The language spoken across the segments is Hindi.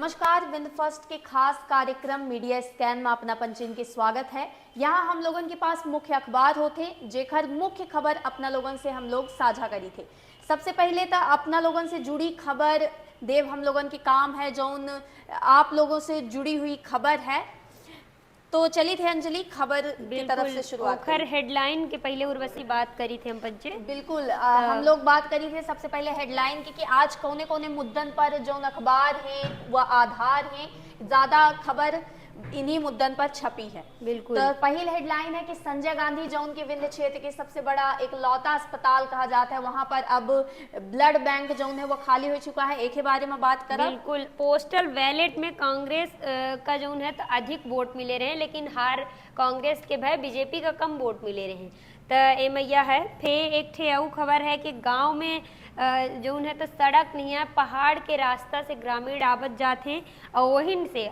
नमस्कार, विंद फर्स्ट के खास कार्यक्रम मीडिया स्कैन में अपना पंचिन के स्वागत है। यहाँ हम लोगों के पास मुख्य अखबार होते जेकर मुख्य खबर अपना लोगों से हम लोग साझा करी थे। सबसे पहले तो अपना लोगों से जुड़ी खबर देव हम लोगों के काम है जौन आप लोगों से जुड़ी हुई खबर है। तो चली थे अंजलि खबर की तरफ से शुरुआत खैर हेडलाइन के पहले उर्वशी बात करी थे हम पंचे। बिल्कुल हम लोग बात करी थे सबसे पहले हेडलाइन की कि आज कौने कौने मुद्दन पर जो अखबार हैं व आधार हैं ज्यादा खबर इन्हीं मुद्दन पर छपी है। बिल्कुल। तो पहली हेडलाइन है कि संजय गांधी जौन के विंध्य क्षेत्र के सबसे बड़ा एक लौता अस्पताल कहा जाता है, वहां पर अब ब्लड बैंक जौन है वो खाली हो चुका है। एक ही बारे में बात करें। बिल्कुल। पोस्टल बैलेट में कांग्रेस का जौन है तो अधिक वोट मिले रहे, लेकिन हार कांग्रेस के भय बीजेपी का कम वोट मिले रहे। तो ए मैया है फिर एक ठे अऊ खबर है कि गांव में जौन है तो सड़क नहीं है, पहाड़ के रास्ता से ग्रामीण आवत जाते हैं और वहीं से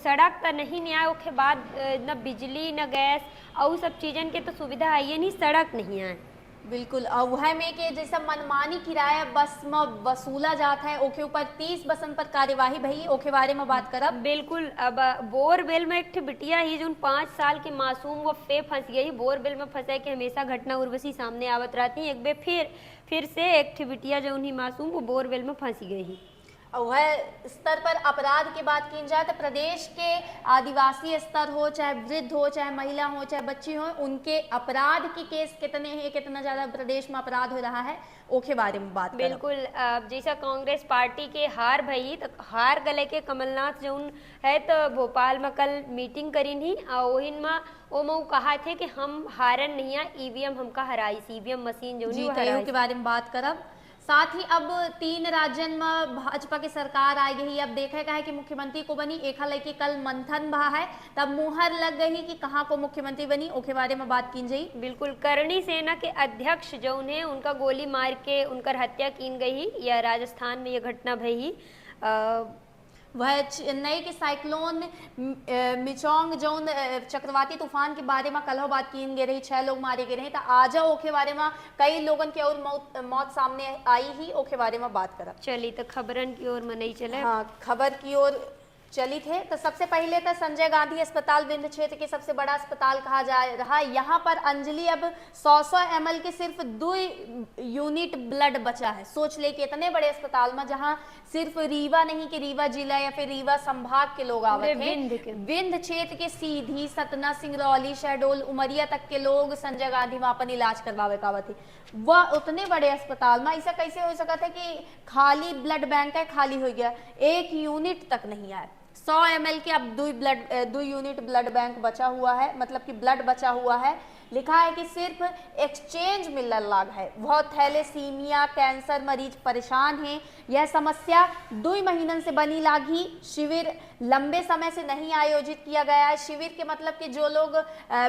सड़क तो नहीं आए उसके बाद न बिजली न गैस और सब चीज़न के तो सुविधा है नहीं, सड़क नहीं है। बिल्कुल। और वह में के जैसा मनमानी किराया बस में वसूला जाता है ओके ऊपर 30 बसन पर कार्यवाही भई ओके बारे में बात करब। बिल्कुल। अब बोरवेल में एक ठे बिटिया ही जो 5 साल की मासूम वो फंस गई बोरवेल में फंसे के हमेशा घटना उर्वशी सामने आवत रहती। एक बार फिर से एक ठे बिटिया जो उन्हीं मासूम वो बोरवेल में फंसी गई ही। वह स्तर पर अपराध की बात की जाए तो प्रदेश के आदिवासी स्तर हो, चाहे वृद्ध हो, चाहे महिला हो, चाहे बच्ची हो, उनके अपराध की केस कितने हैं, कितना ज्यादा प्रदेश में अपराध हो रहा है ओके बारे में बात। बिल्कुल। जैसा कांग्रेस पार्टी के हार भई तो हार गले के कमलनाथ जो है तो भोपाल में कल मीटिंग करी नहीं और वहीं में वो कहा थे कि हम हारन नहीं है, ईवीएम हमका हराई, ईवीएम मशीन जो के बारे में बात करब। साथ ही अब 3 राज्यन में भाजपा की सरकार आ गई। अब देखेगा है कि मुख्यमंत्री को बनी एक लेके कल मंथन भा है, तब मुहर लग गई कि कहाँ को मुख्यमंत्री बनी ओके बारे में बात की जाई। बिल्कुल। करणी सेना के अध्यक्ष जो उन्हें उनका गोली मार के उनकर हत्या की गई, या राजस्थान में यह घटना भई। वह चेन्नई के साइक्लोन मिचोंग जोन चक्रवाती तूफान के बारे में कल बात की गई रही, 6 लोग मारे गए रहे। तो आज ओके बारे में कई लोगों की और मौत सामने आई ही ओके बारे में बात करा। चली तो खबरन की ओर में नहीं चले। हाँ, खबर की ओर चली थे। तो सबसे पहले तो संजय गांधी अस्पताल विंध्य क्षेत्र के सबसे बड़ा अस्पताल कहा जा रहा है। यहाँ पर अंजलि अब 100 ml के सिर्फ 2 यूनिट ब्लड बचा है। सोच ले कि इतने बड़े अस्पताल में जहाँ सिर्फ रीवा नहीं कि रीवा जिला या फिर रीवा संभाग के लोग आते हैं, विंध्य क्षेत्र के सीधी सतना सिंगरौली शहडोल उमरिया तक के लोग संजय गांधी में अपन इलाज करवावे का थे। वह उतने बड़े अस्पताल में ऐसा कैसे हो सका था कि खाली ब्लड बैंक है, खाली हो गया, 1 यूनिट तक नहीं आया। 100 ml के अब 2 यूनिट ब्लड बैंक बचा हुआ है, मतलब कि ब्लड बचा हुआ है। लिखा है कि सिर्फ एक्सचेंज मिलने लग है। बहुत थैलेसीमिया कैंसर मरीज परेशान हैं। यह समस्या 2 महीनों से बनी लागी। शिविर लंबे समय से नहीं आयोजित किया गया है। शिविर के मतलब कि जो लोग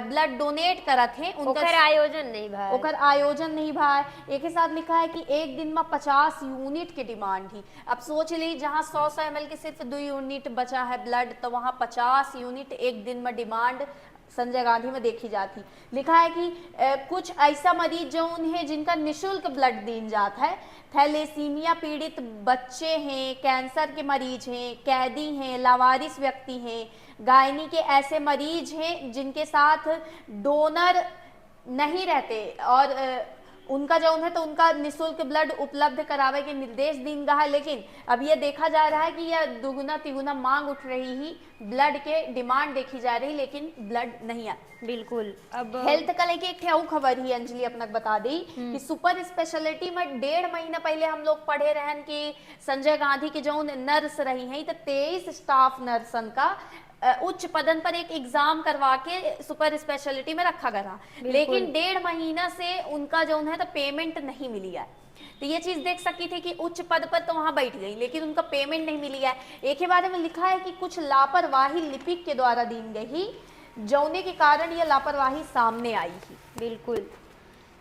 ब्लड डोनेट करत हैं उनका आयोजन नहीं भाई। एक ही साथ लिखा है कि एक दिन में 50 यूनिट की डिमांड ही। अब सोच ली जहां 100 ml के सिर्फ 2 यूनिट बचा है ब्लड, तो वहां 50 यूनिट एक दिन में डिमांड संजय गांधी में देखी जाती। लिखा है कि कुछ ऐसा मरीज जो उन्हें जिनका निशुल्क ब्लड दिया जाता है, थैलेसीमिया पीड़ित बच्चे हैं, कैंसर के मरीज हैं, कैदी हैं, लावारिस व्यक्ति हैं, गायनी के ऐसे मरीज हैं जिनके साथ डोनर नहीं रहते और उनका जो है तो उनका निःशुल्क ब्लड उपलब्ध करावे के निर्देश दिन गया है। लेकिन अब ये देखा जा रहा है कि यह दुगुना तिगुना मांग उठ रही ही, ब्लड के डिमांड देखी जा रही लेकिन ब्लड नहीं आ। बिल्कुल। अब हेल्थ का लेके एक खबर ही अंजलि अपना बता दी कि सुपर स्पेशलिटी में 1.5 महीना पहले हम लोग पढ़े रहन कि संजय गांधी की जो नर्स रही है तो 23 स्टाफ नर्सन का उच्च पदन पर एक एग्जाम करवा के सुपर स्पेशलिटी में रखा गया, लेकिन 1.5 महीना से उनका जो है तो पेमेंट नहीं मिली है। तो ये चीज देख सकती थी कि उच्च पद पर तो वहां बैठ गई लेकिन उनका पेमेंट नहीं मिली है। एक ही बारे में लिखा है कि कुछ लापरवाही लिपिक के द्वारा दी गई, जौने के कारण यह लापरवाही सामने आई थी। बिल्कुल।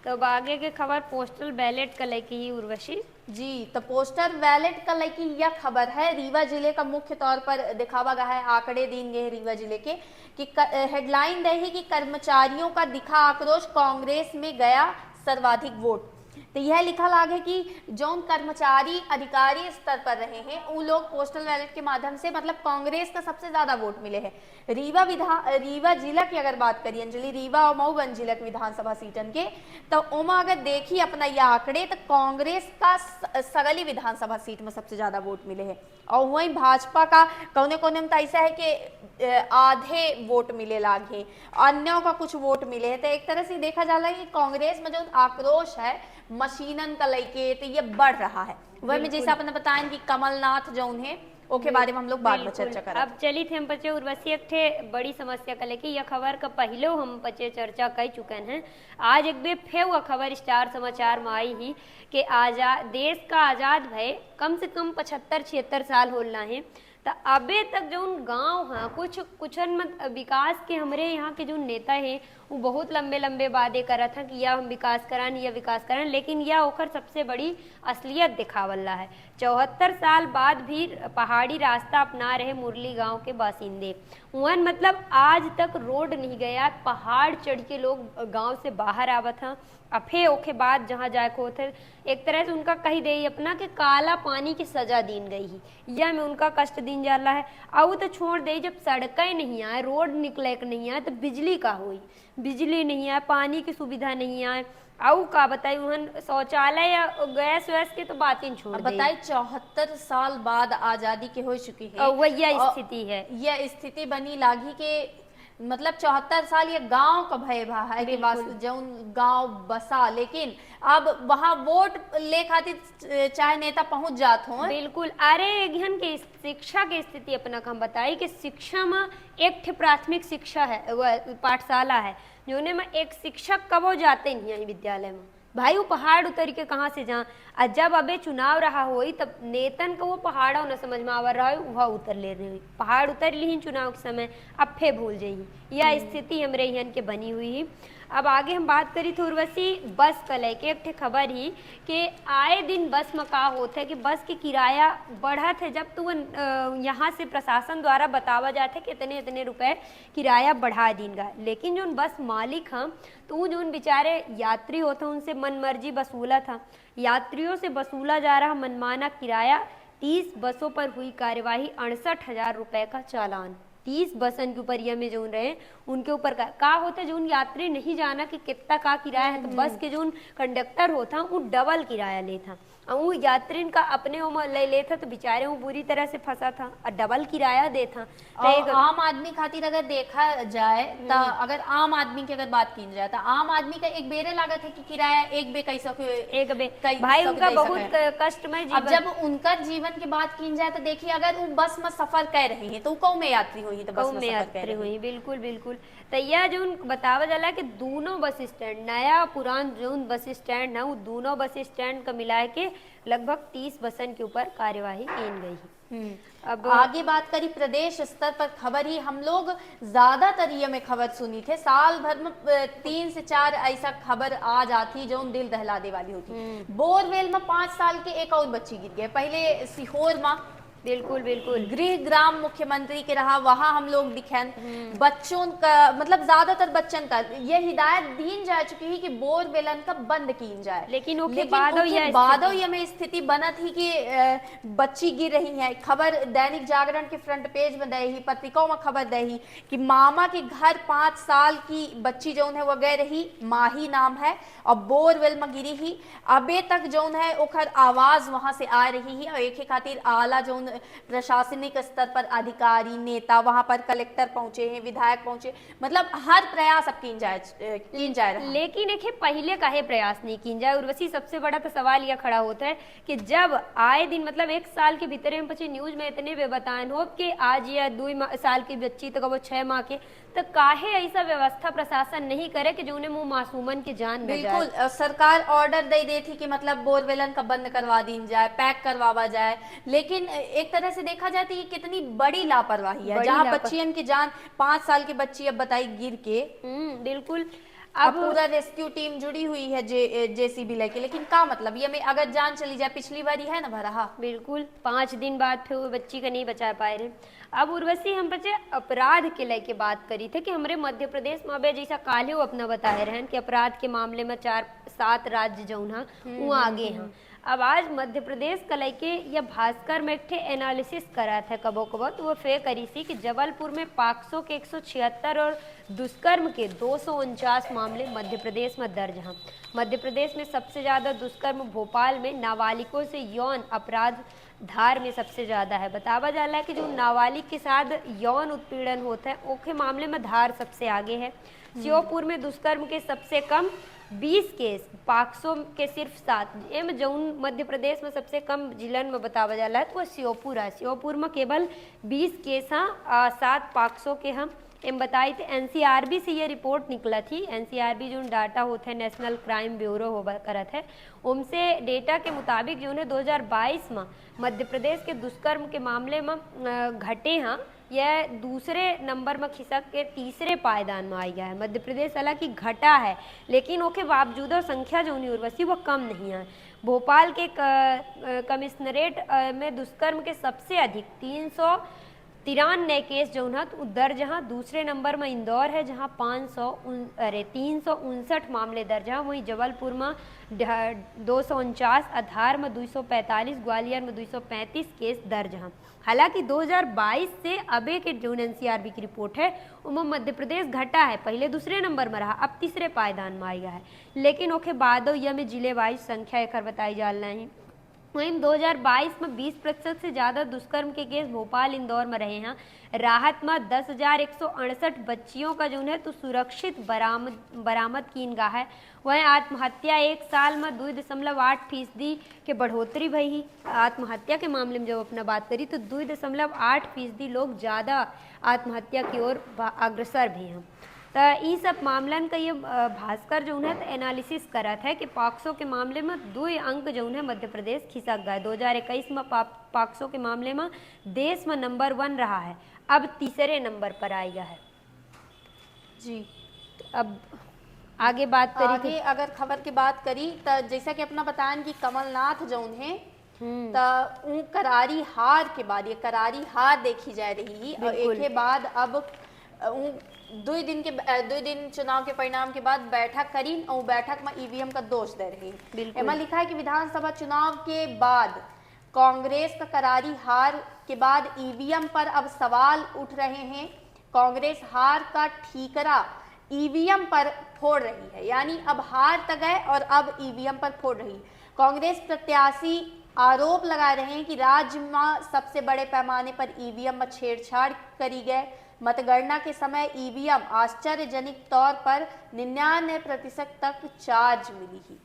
तो आगे के खबर पोस्टल बैलेट का लेके ही उर्वशी जी। तो पोस्टल बैलेट का लेके यह खबर है रीवा जिले का मुख्य तौर पर दिखावा गया है। आंकड़े दिन गए रीवा जिले के कि हेडलाइन रही कि कर्मचारियों का दिखा आक्रोश, कांग्रेस में गया सर्वाधिक वोट। तो यह लिखा लागे कि जौन कर्मचारी अधिकारी स्तर पर रहे हैं वो लोग पोस्टल बैलेट के माध्यम से मतलब कांग्रेस का सबसे ज्यादा वोट मिले हैं। रीवा जिला की अगर बात करिए अंजलि, रीवा और मऊगंज जिला की विधानसभा सीटन के, तो ओमा अगर देखिए अपना यह आंकड़े तो कांग्रेस का सगली विधानसभा सीट में सबसे ज्यादा वोट मिले हैं। और वहीं भाजपा का कोने कोने में तो ऐसा है कि आधे वोट मिले लागे, अन्यों का कुछ वोट मिले हैं। तो एक तरह से देखा जा रहा है कि कांग्रेस में जो आक्रोश है मशीनन का लेके तो ये बढ़ रहा है। वह में जैसे आपने बताया कि कमलनाथ जो उन्हें ओके बारे में हम लोग बाद में चर्चा करें। अब चली थे हम पचे उर्वशी एक थे बड़ी समस्या का लेके यह खबर का पहले हम पचे चर्चा कर चुके हैं। आज एक बे फे हुआ खबर स्टार समाचार में आई ही कि आजाद देश का आजाद भय कम से कम 75-76 साल हो रहा है। तो अबे तक जो गांव है कुछ विकास के हमारे यहाँ के जो नेता है वो बहुत लंबे लंबे वादे करा था कि यह हम विकास करान या विकास करान, लेकिन यह ओखर सबसे बड़ी असलियत दिखावल्ला है। 74 साल बाद भी पहाड़ी रास्ता अपना रहे मुरली गांव के बासिंदे, वहाँ मतलब आज तक रोड नहीं गया, पहाड़ चढ़ के लोग गांव से बाहर आवत हैं। अफे ओखे बाद जहाँ जाए को थे एक तरह से उनका कही दे अपना कि काला पानी की सजा दीन गई ही, यह में उनका कष्ट दिन जाला है। और तो छोड़ दे जब सड़कें नहीं आए, रोड निकले नहीं आए, तो बिजली का हुई, बिजली नहीं आए, पानी की सुविधा नहीं आए, और का बताई उहन शौचालय या गैस वैस के तो बात ही छोड़ दे। बताई 74 साल बाद आजादी के हो चुकी है, वह यह स्थिति है, यह स्थिति बनी लागी के मतलब 74 साल ये गांव का भय भा है कि जो गांव बसा, लेकिन अब वहां वोट ले खातिर चाहे नेता पहुंच जात हो। बिल्कुल। अरे घन के शिक्षा की स्थिति अपना हम बताई कि शिक्षा में एक प्राथमिक शिक्षा है, पाठशाला है जोने में एक शिक्षक कबो जाते नहीं है विद्यालय में, भाई वो पहाड़ उतर के कहाँ से जा। और जब अबे चुनाव रहा होई तब नेतन को वो पहाड़ा न समझ में आवा रहा है, वह उतर ले रही, पहाड़ उतर ली चुनाव के समय, अब फे भूल जाइए। यह स्थिति हमरे यहाँ के बनी हुई है। अब आगे हम बात करी तो उर्वशी बस का लेके एक खबर ही कि आए दिन बस में का होता है कि बस के किराया बढ़ा थे, जब तो यहाँ से प्रशासन द्वारा बतावा जाते कि इतने इतने रुपए किराया बढ़ा देंगे, लेकिन जो बस मालिक हैं तो जो बेचारे यात्री होते हैं उनसे मन मर्जी वसूला था, यात्रियों से वसूला जा रहा मनमाना किराया। 30 बसों पर हुई कार्यवाही, 68,000 रुपए का चालान। 30 बसन के ऊपर यह में जो रहे उनके ऊपर का होता है, जो यात्री नहीं जाना कि कितना का किराया है, तो बस के जो कंडक्टर होता वो डबल किराया लेता, और वो यात्री का अपने ले लेता, तो बेचारे वो बुरी तरह से फंसा था और डबल किराया देता। और आम आदमी खातिर अगर देखा जाए तो अगर आम आदमी की अगर बात की जाए तो आम आदमी का एक बेरे लागत है कि किराया एक बे भाई उनका बहुत कष्टमय जीवन। अब जब उनका जीवन की बात की जाए तो देखिए अगर वो बस में सफर कर रही है तो कौ में यात्री हुई, तो बस में यात्री हुई। बिल्कुल बिल्कुल। तो यह जो बतावा जाला कि दोनों बस स्टैंड, नया पुरान जो बस स्टैंड है वो दोनों बस स्टैंड का मिला के लगभग 30 बसन के ऊपर कार्यवाही की गई है। अब आगे बात करी प्रदेश स्तर पर खबर ही हम लोग ज्यादातर ये में खबर सुनी थे, साल भर में 3 से 4 ऐसा खबर आ जाती जो दिल दहला दे वाली होती। बोरवेल में 5 साल के एक और बच्ची गिर गए, पहले सीहोर में बिल्कुल बिल्कुल गृह ग्राम मुख्यमंत्री के रहा, वहां हम लोग दिखें बच्चों का मतलब ज्यादातर बच्चन का ये हिदायत दी जा चुकी है कि बोरवेलन का बंद की जाए, लेकिन बादो ये में स्थिति बना थी कि बच्ची गिर रही है। खबर दैनिक जागरण के फ्रंट पेज में दे ही, पत्रिकाओं में खबर दे ही कि मामा के घर 5 साल की बच्ची जो है वो गए रही, माही नाम है, और बोरवेल में गिरी ही। अबे तक जो है ओखर आवाज वहां से आ रही है, और एक खातिर आला जो प्रशासनिक स्तर पर अधिकारी नेता वहां पर कलेक्टर पहुंचे हैं, विधायक पहुंचे, मतलब हर प्रयास अब किन जाए रहा। लेकिन एक पहले काहे प्रयास नहीं किन जाए उर्वशी, सबसे बड़ा तो सवाल यह खड़ा होता है कि जब आए दिन मतलब 1 साल के भीतर हम पीछे न्यूज में इतने बेबतान हो कि आज या 2 साल की बच्ची तक वो 6 माह के, तो काहे ऐसा व्यवस्था प्रशासन नहीं करे कि जो मुंह मासूमन की जान न जाए। बिल्कुल सरकार ऑर्डर दे देती कि मतलब बोरवेलन का बंद करवा दी जाए, पैक करवावा जाए, लेकिन एक तरह से देखा जाए तो ये कितनी बड़ी लापरवाही है, जहाँ बच्चियन की जान 5 साल की बच्ची अब बताई गिर के। बिल्कुल। अब पूरा रेस्क्यू टीम जुड़ी हुई है जेसीबी लेके, लेकिन का मतलब ये में अगर जान चली जाए, पिछली बार ही है ना भरा। बिल्कुल 5 दिन बाद फिर वो बच्ची का नहीं बचा पाए रहे। अब उर्वशी हम बच्चे अपराध के लेके बात करी थे कि हमारे मध्य प्रदेश में अब जैसा काले अपना बताए रहे कि अपराध के मामले में 4-7 राज्य जौन है वो आगे हैं। अब आज मध्य प्रदेश का लेके या भास्कर में एक एनालिसिस करा था कबो कबो, तो वो फे करी थी कि जबलपुर में पाक्सो के 176 और दुष्कर्म के 249 मामले मध्य प्रदेश में दर्ज हैं। मध्य प्रदेश में सबसे ज़्यादा दुष्कर्म भोपाल में नाबालिगों से यौन अपराध धार में सबसे ज़्यादा है। बतावा जा रहा है कि जो नाबालिग के साथ यौन उत्पीड़न होता है ओके मामले में धार सबसे आगे है। श्योपुर में दुष्कर्म के सबसे कम 20 केस, पाक्सो के सिर्फ 7। एम जौन मध्य प्रदेश में सबसे कम जिलन में बतावा जा रहा है तो वो श्योपुर है। श्योपुर में केवल 20 केस हैं, 7 पाक्सो के हम एम बताई थे। एनसीआरबी से ये रिपोर्ट निकला थी। एनसीआरबी जो डाटा होता है नेशनल क्राइम ब्यूरो हो करत है, उनसे डेटा के मुताबिक जो है 2022 में मध्य प्रदेश के दुष्कर्म के मामले में घटे हैं, यह दूसरे नंबर में खिसक के तीसरे पायदान में आई गया है। मध्य प्रदेश हालांकि घटा है लेकिन उसके बावजूद संख्या जो उर्वशी वो कम नहीं है। भोपाल के कमिश्नरेट में दुष्कर्म के सबसे अधिक 393 केस जो है तो दर्ज हैं। दूसरे नंबर में इंदौर है जहां 359 मामले दर्ज हैं। वहीं जबलपुर में 249, आधार में 245, ग्वालियर में 235 केस दर्ज हैं। हालांकि 2022 से अबे के जो एनसीआरबी की रिपोर्ट है उनमें मध्य प्रदेश घटा है, पहले दूसरे नंबर में रहा, अब तीसरे पायदान में आ गया है। लेकिन ओके बाद यह में जिले वाइज संख्या एक बताई जा रही है। वहीं 2022 में 20% से ज़्यादा दुष्कर्म के केस भोपाल इंदौर में रहे हैं। राहत में 10,168 बच्चियों का जो है तो सुरक्षित बरामद कीन गा है। वहीं आत्महत्या एक साल में 2.8% के बढ़ोतरी भई। आत्महत्या के मामले में जब अपना बात करी तो 2.8% लोग ज़्यादा आत्महत्या की ओर अग्रसर भी हैं। तो ये सब मामलन का ये भास्कर जो है तो एनालिसिस करा है कि पाक्सो के मामले में 2 अंक जो है मध्य प्रदेश खिसक गए। 2021 में पाक्सो के मामले में देश में नंबर 1 रहा है, अब तीसरे नंबर पर आ गया है जी। अब आगे बात करी आगे अगर खबर की बात करी तो जैसा कि अपना बताएं कि कमलनाथ जौन है तो करारी हार के बाद ये करारी हार देखी जा रही है और एक के बाद अब 2 दिन चुनाव के परिणाम के बाद बैठक करी और बैठक में ईवीएम का दोष दे रही। एमा लिखा है कि विधानसभा चुनाव के बाद कांग्रेस का करारी हार के बाद ईवीएम पर अब सवाल उठ रहे हैं। कांग्रेस हार का ठीकरा ईवीएम पर फोड़ रही है, यानी अब हार तक गए और अब ईवीएम पर फोड़ रही। कांग्रेस प्रत्याशी आरोप लगा रहे हैं कि राज्य में सबसे बड़े पैमाने पर ईवीएम में छेड़छाड़ करी गए। मतगणना के समय ईवीएम आश्चर्यजनक तौर पर 99% तक चार्ज मिली ही।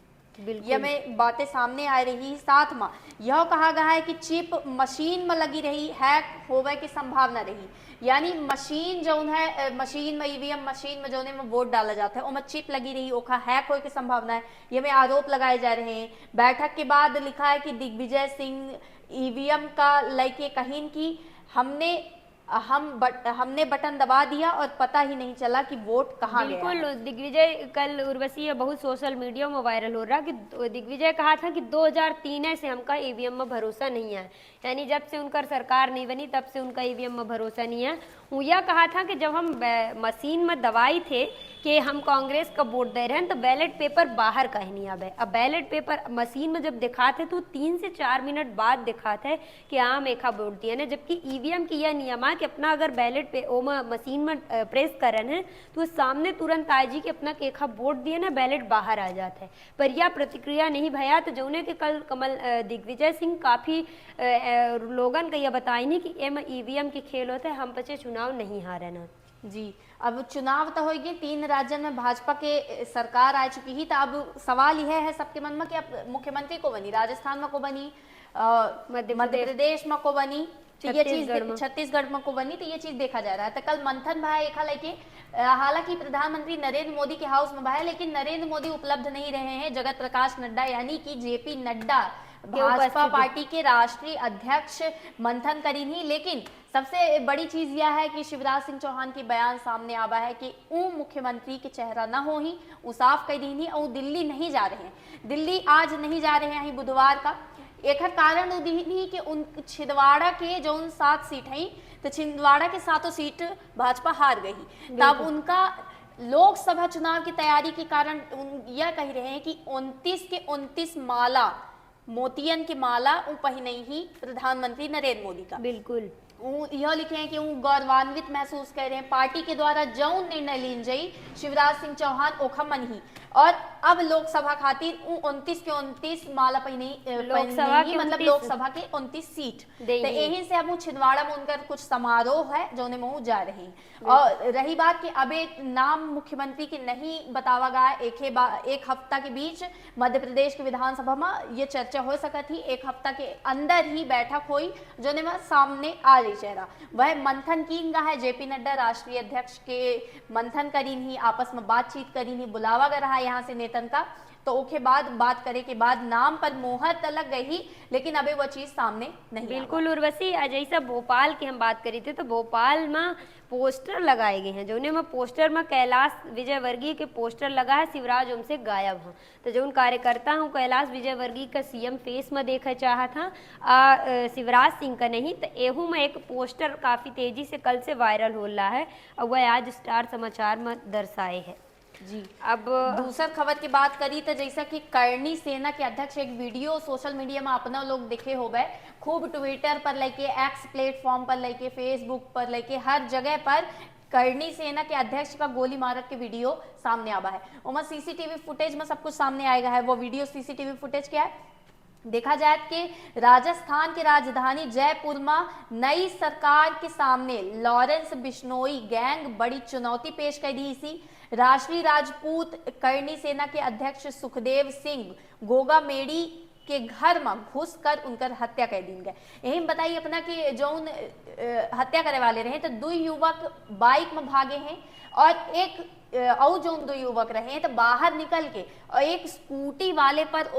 यह में बातें सामने आ रही। साथ में यह कहा गया है कि चिप मशीन में लगी रही, हैक होवे की संभावना रही। यानी मशीन जो है, मशीन में ईवीएम मशीन में जो है वोट डाला जाता है उसमें चिप लगी रही, ओखा हैक होने की संभावना है। ये में आरोप लगाए जा रहे हैं। बैठक के बाद लिखा है कि दिग्विजय सिंह ईवीएम का लेके कहीं कि हमने बटन दबा दिया और पता ही नहीं चला कि वोट कहाँ गया। बिल्कुल दिग्विजय कल उर्वशी बहुत सोशल मीडिया में वायरल हो रहा कि दिग्विजय कहा था कि 2003 से हमका ईवीएम में भरोसा नहीं है, यानी जब से उनका सरकार नहीं बनी तब से उनका ईवीएम में भरोसा नहीं है। वो यह कहा था कि जब हम मशीन में दवाई थे कि हम कांग्रेस का वोट दे रहे हैं तो बैलेट पेपर बाहर कहीं नहीं आवे। अब बैलेट पेपर मशीन में जब दिखाते तो 3 से 4 मिनट बाद दिखाते कि आम एका वोट दिया ना, जबकि ईवीएम की यह नियम है कि अपना अगर बैलेट पे मशीन में प्रेस करन है तो सामने तुरंत आजी कि अपना केखा वोट दिए ना बैलेट बाहर आ जाता है। पर यह प्रतिक्रिया नहीं भया तो जौने के कल दिग्विजय सिंह काफी लोगन का यह बताई नहीं कि एम ईवीएम के खेल होते हम बचे चुनाव नहीं हारे ना जी। अब चुनाव तो होगी, 3 राज्यों में भाजपा के सरकार आ चुकी ही, तो अब सवाल यह है सबके मन में कि अब मुख्यमंत्री को बनी, राजस्थान में को बनी, मध्य प्रदेश में को बनी, तो ये चीज छत्तीसगढ़ में को बनी, तो ये चीज देखा जा रहा है। तो कल मंथन भाई एक लेके हालांकि प्रधानमंत्री नरेंद्र मोदी के हाउस में भाई, लेकिन नरेंद्र मोदी उपलब्ध नहीं रहे हैं। जगत प्रकाश नड्डा यानी कि जेपी नड्डा भाजपा पार्टी के राष्ट्रीय अध्यक्ष मंथन करी नहीं। लेकिन सबसे बड़ी चीज यह है कि शिवराज सिंह चौहान की बयान सामने आवा है कि ऊ मुख्यमंत्री के चेहरा न हो ही, ऊ साफ कह दी नहीं और दिल्ली नहीं जा रहे हैं। दिल्ली आज नहीं जा रहे हैं बुधवार का। एक कारण नहीं कि उन छिंदवाड़ा के जो 7 सीट हैं, तो छिंदवाड़ा के 7 सीट भाजपा हार गई। तब उनका लोकसभा चुनाव की तैयारी के कारण यह कह रहे हैं कि 29 के 29 माला, मोतियन की माला पहने ही प्रधानमंत्री नरेंद्र मोदी का। बिल्कुल यह लिखे हैं कि वो गौरवान्वित महसूस कर रहे हैं पार्टी के द्वारा जौन निर्णय लीन जाई शिवराज सिंह चौहान ओखा मन ही। और अब लोकसभा खातिर 29 के 29 माला लोकसभा के मतलब लोकसभा के 29 सीट, तो यही से अब छिंदवाड़ा में उनका कुछ समारोह है जो ने जा रहे हैं। और रही बात कि अब एक नाम मुख्यमंत्री की नहीं बतावा गया, एक हफ्ता के बीच मध्य प्रदेश के विधानसभा में ये चर्चा हो सका थी। एक हफ्ता के अंदर ही बैठक हुई जो ने सामने आ रही चेहरा वह मंथन की है। जेपी नड्डा राष्ट्रीय अध्यक्ष के मंथन करी ही, आपस में बातचीत करी ही, बुलावा गया रहा यहाँ से नेतन का। तो उसके बाद बात करे के बाद नाम पर मोहर तो लग गई, लेकिन अभी वो चीज सामने नहीं। बिल्कुल उर्वशी, जैसा भोपाल की हम बात करी थी तो भोपाल में पोस्टर लगाए गए हैं, जो में पोस्टर में कैलाश विजयवर्गीय के पोस्टर लगा है, शिवराज उनसे गायब हो। तो जो उन कार्यकर्ता हूँ कैलाश विजयवर्गीय का सीएम फेस में देखा चाहा था, शिवराज सिंह का नहीं। तो एहू में एक पोस्टर काफी तेजी से कल से वायरल हो रहा है और वह आज स्टार समाचार में दर्शाए है जी। अब दूसर खबर की बात करी तो जैसा कि करनी सेना के अध्यक्ष एक वीडियो सोशल मीडिया में अपना लोग देखे हो गए, खूब ट्विटर पर लेके, एक्स प्लेटफॉर्म पर लेके, फेसबुक पर लेके, हर जगह पर करनी सेना के अध्यक्ष का गोली मारत के वीडियो सामने आवा है। उमर सीसीटीवी फुटेज में सब कुछ सामने आएगा है। वो वीडियो सीसीटीवी फुटेज क्या है देखा जाए कि राजस्थान की राजधानी जयपुर में नई सरकार के सामने लॉरेंस बिश्नोई गैंग बड़ी चुनौती पेश कर दी। इसी राष्ट्रीय राजपूत करनी सेना के अध्यक्ष सुखदेव सिंह गोगा मेड़ी के घर में घुस कर उनकर हत्या कर दी गए। यही बताइए अपना कि जो हत्या करे वाले रहे तो 2 युवक बाइक में भागे हैं और एक और जो 2 युवक रहे हैं तो बाहर निकल के और एक स्कूटी वाले पर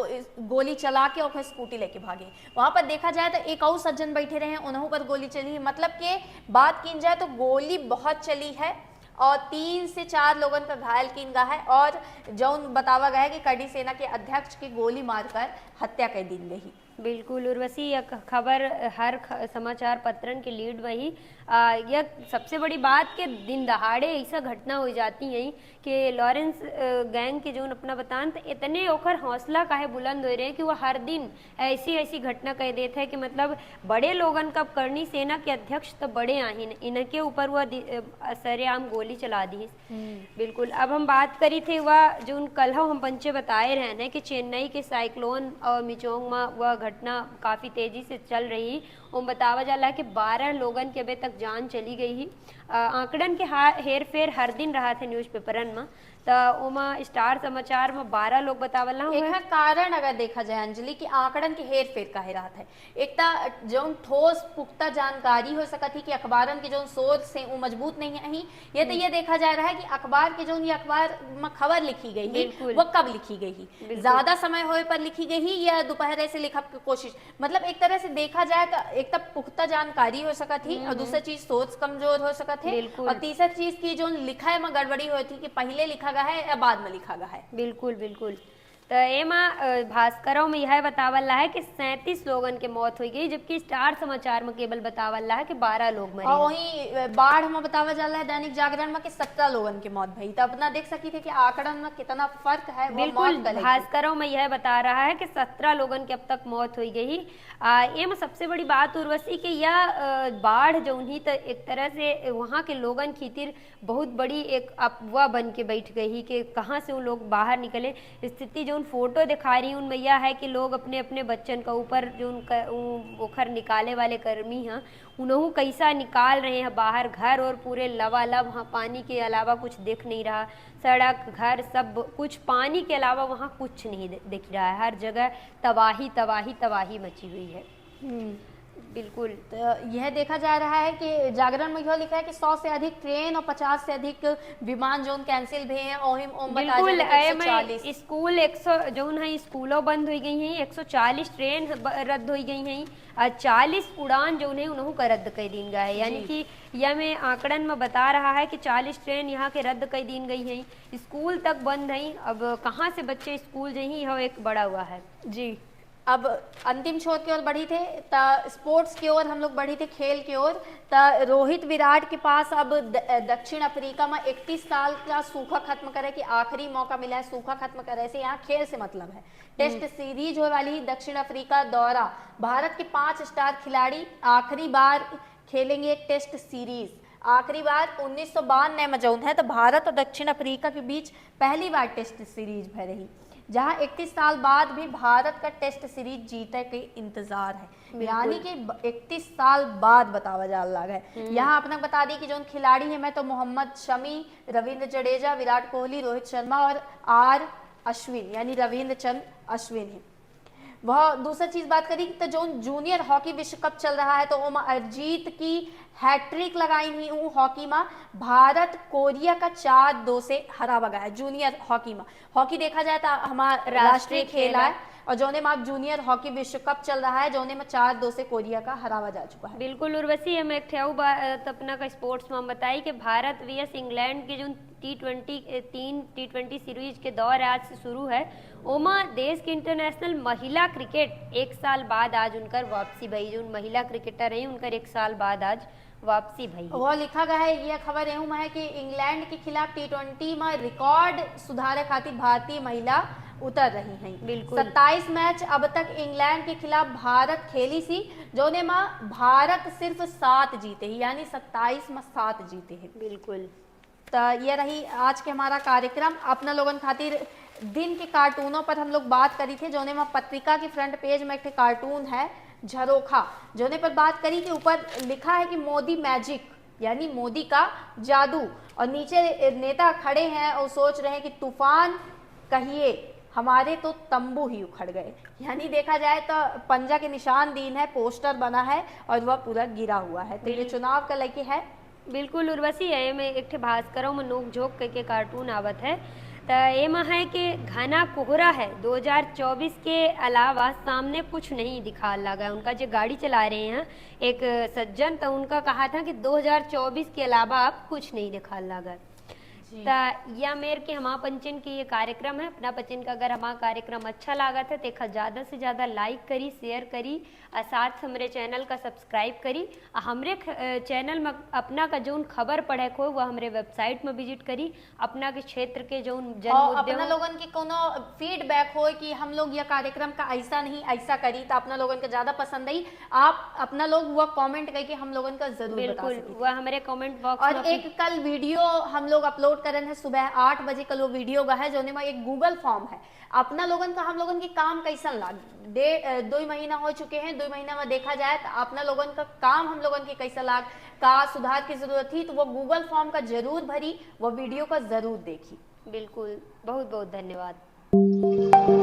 गोली चला के और स्कूटी लेके भागे। वहां पर देखा जाए तो एक और सज्जन बैठे रहे, उन्हों पर गोली चली। मतलब कि बात की जाए तो गोली बहुत चली है और 3 से 4 लोगों का घायल किन गया है। और जो बतावा गया है कि करनी सेना के अध्यक्ष की गोली मारकर हत्या कर दी गई। बिल्कुल उर्वशी, यह खबर हर समाचार पत्रन के लीड वही यह सबसे बड़ी बात के दिन दहाड़े ऐसा घटना हो जाती है कि लॉरेंस गैंग के जो अपना बतान तो इतने ओखर हौसला काहे बुलंद हो रहे हैं कि वह हर दिन ऐसी ऐसी घटना कह देते हैं कि मतलब बड़े लोगन का करनी सेना के अध्यक्ष तो बड़े आहिन, इनके ऊपर वह सरेआम गोली चला दी। बिल्कुल, अब हम बात करी थे वह जो कल हम पंचे बताए रहे हैं कि चेन्नई के साइक्लोन और मिचोंग में वह घटना काफी तेजी से चल रही। वो बतावा जाला कि 12 लोगन के अभी तक जान चली गई ही। आंकड़न के हेर फेर हर दिन रहा थे न्यूज़पेपरन में, तो ओमा स्टार समाचार में 12 लोग बतावला हुआ। एक कारण अगर देखा जाए अंजलि की आंकड़न के हेर फेर काहे रहा है, एक तो जो ठोस पुख्ता जानकारी हो सका थी कि अखबारन के जो सोर्स है वो मजबूत नहीं है। ये तो ये देखा जा रहा है कि अखबार के जो ये अखबार में खबर लिखी गई है वो कब लिखी गई है, ज्यादा समय होए पर लिखी गई ही या दोपहर से लिखा की कोशिश। मतलब एक तरह से देखा जाए तो एक तो पुख्ता जानकारी हो सका थी और दूसरी चीज सोच कमजोर हो सका थे और तीसरी चीज की जो लिखा है में गड़बड़ी हुई थी कि पहले लिखा गया है या बाद में लिखा गया है। बिल्कुल बिल्कुल, तो एमा भास्करों में यह बतावल है कि 37 लोगन के मौत हुई गई, जबकि स्टार समाचार में केवल बतावल है कि 12 लोग मरे। और वही बाढ़ में बतावा जाला है दैनिक जागरण में कि 17 लोगन की मौत भई। तो अपना देख सकी थे कि आंकड़न में कितना फर्क है। बिल्कुल, भास्करों में यह बता रहा है कि 17 लोगन की अब तक मौत हुई गई। एम सबसे बड़ी बात उर्वशी कि यह बाढ़ जो ही तो एक तरह से वहाँ के लोगन खातिर बहुत बड़ी एक अफवाह बन के बैठ गई कि कहाँ से उन लोग बाहर निकले। स्थिति जो फोटो दिखा रही उनमें यह है कि लोग अपने अपने बच्चन का ऊपर जो उनका निकाले वाले कर्मी हैं उन्होंने कैसा निकाल रहे हैं बाहर। घर और पूरे लबालब, वहाँ पानी के अलावा कुछ दिख नहीं रहा, सड़क घर सब कुछ पानी के अलावा वहाँ कुछ नहीं दिख रहा है। हर जगह तबाही तबाही तबाही मची हुई है। बिल्कुल। तो यह देखा जा रहा है कि जागरण में यह लिखा है कि 100 से अधिक ट्रेन और 50 से अधिक विमान जोन कैंसिल भी हैं। ओहिम ओम बता बिल्कुल जाए कि 140 स्कूल 100 जो है स्कूलों बंद हो गई हैं, 140 ट्रेन रद्द हो गई हैं और 40 उड़ान जो है उन्हों का रद्द कर दीन गया है। यानी कि यह में आंकड़न में बता रहा है कि 40 ट्रेन यहाँ के रद्द कर दीन गई हैं, स्कूल तक बंद हैं। अब कहाँ से बच्चे स्कूल जाएंगे, यह एक बड़ा हुआ है जी। अब अंतिम छोर की ओर बढ़ी थे त स्पोर्ट्स की ओर हम लोग बढ़ी थे, खेल की ओर। त रोहित विराट के पास अब दक्षिण अफ्रीका में 31 साल का सूखा खत्म करे कि आखिरी मौका मिला है सूखा खत्म करे से। यहाँ खेल से मतलब है टेस्ट सीरीज हो वाली दक्षिण अफ्रीका दौरा। भारत के 5 स्टार खिलाड़ी आखिरी बार खेलेंगे एक टेस्ट सीरीज। आखिरी बार 1992 में जौन है तो भारत और दक्षिण अफ्रीका के बीच पहली बार टेस्ट सीरीज भय रही, जहां 31 साल बाद भी भारत का टेस्ट सीरीज जीते के इंतजार है। यानी कि 31 साल बाद बतावा जा लगा है। यहाँ अपना बता दी कि जो खिलाड़ी है मैं तो मोहम्मद शमी, रविंद्र जडेजा, विराट कोहली, रोहित शर्मा और आर अश्विन यानी रविंद्र चंद्र अश्विन है। वह दूसरा चीज बात करी तो जो जूनियर हॉकी विश्व कप चल रहा है तो ओमा अरिजीत की हैट्रिक लगाई हुई हूँ हॉकी में। भारत कोरिया का 4-2 से हरा बगा है जूनियर हॉकी में। हॉकी देखा जाए तो हमारा राष्ट्रीय खेल है और जोने में अब जूनियर हॉकी विश्व कप चल रहा है जोने में 4-2 से कोरिया का हरावा जा चुका है। बिल्कुल उर्वशी, हम एक बात अपना का स्पोर्ट्स में बताई कि भारत vs इंग्लैंड की जो T20 सीरीज के दौर आज से शुरू है, ओमा देश की इंटरनेशनल महिला क्रिकेट 1 साल बाद आज उनकर वापसी भई। जो महिला क्रिकेटर हैं उनकर 1 साल बाद आज वापसी भई। वह लिखा गया है, यह खबर एहू है कि इंग्लैंड के खिलाफ T20 में रिकॉर्ड सुधारे खातिर भारतीय महिला उतर रही हैं। बिल्कुल 27 मैच अब तक इंग्लैंड के खिलाफ भारत खेली सी जोने में भारत सिर्फ 7 जीते ही यानी 27 में 7 जीते हैं। बिल्कुल। तो ये रही आज के हमारा कार्यक्रम। अपना लोगन खातिर दिन के कार्टूनों पर हम लोग बात करी थे जोने में पत्रिका की फ्रंट पेज में एक कार्टून है झरोखा जोने पर बात करी कि ऊपर लिखा है कि मोदी मैजिक यानी मोदी का जादू और नीचे नेता खड़े हैं और सोच रहे हैं कि तूफान कहिए हमारे तो तंबू ही उखड़ गए। यानी देखा जाए तो पंजा के निशान दीन है, पोस्टर बना है और वह पूरा गिरा हुआ है। तो ये चुनाव का लेके है। बिल्कुल उर्वशी, है में एक भास्करों में नोक झोंक के कार्टून आवत है। तो एमा है कि घना कोहरा है 2024 के अलावा सामने कुछ नहीं दिखा लगा। उनका जो गाड़ी चला रहे हैं एक सज्जन, तो उनका कहा था कि 2024 के अलावा आप कुछ नहीं दिखा लगा। या मेर के हमा पंचन की ये कार्यक्रम है। अपना पंचन का अगर हमारा कार्यक्रम अच्छा लगा था तो ज़्यादा से ज़्यादा लाइक करी, शेयर करी और साथ हमारे चैनल का सब्सक्राइब करी। हमरे चैनल में अपना का जो खबर पढ़े को वह हमारे वेबसाइट में विजिट करी। अपना के क्षेत्र के जो अपना लोगन के कोनो फीडबैक हो कि हम लोग यह कार्यक्रम का ऐसा नहीं ऐसा करी तो अपना लोगन का ज्यादा पसंद आई, आप अपना लोग वह कमेंट करके हम लोगन का जरूर बता सकते। वह हमारे कमेंट बॉक्स और एक कल वीडियो हम लोग अपलोड करन है सुबह 8 बजे कल वो वीडियो का है जोने में एक गूगल फॉर्म है। अपना लोगन का हम लोगन के काम कैसा लाग 2 महीना हो चुके हैं, 2 महीना में देखा जाए तो अपना लोगन का काम हम लोगन के कैसा लाग का सुधार की जरूरत थी तो वो गूगल फॉर्म का जरूर भरी, वो वीडियो का जरूर देखी। बिल्कुल, बहुत बहुत धन्यवाद।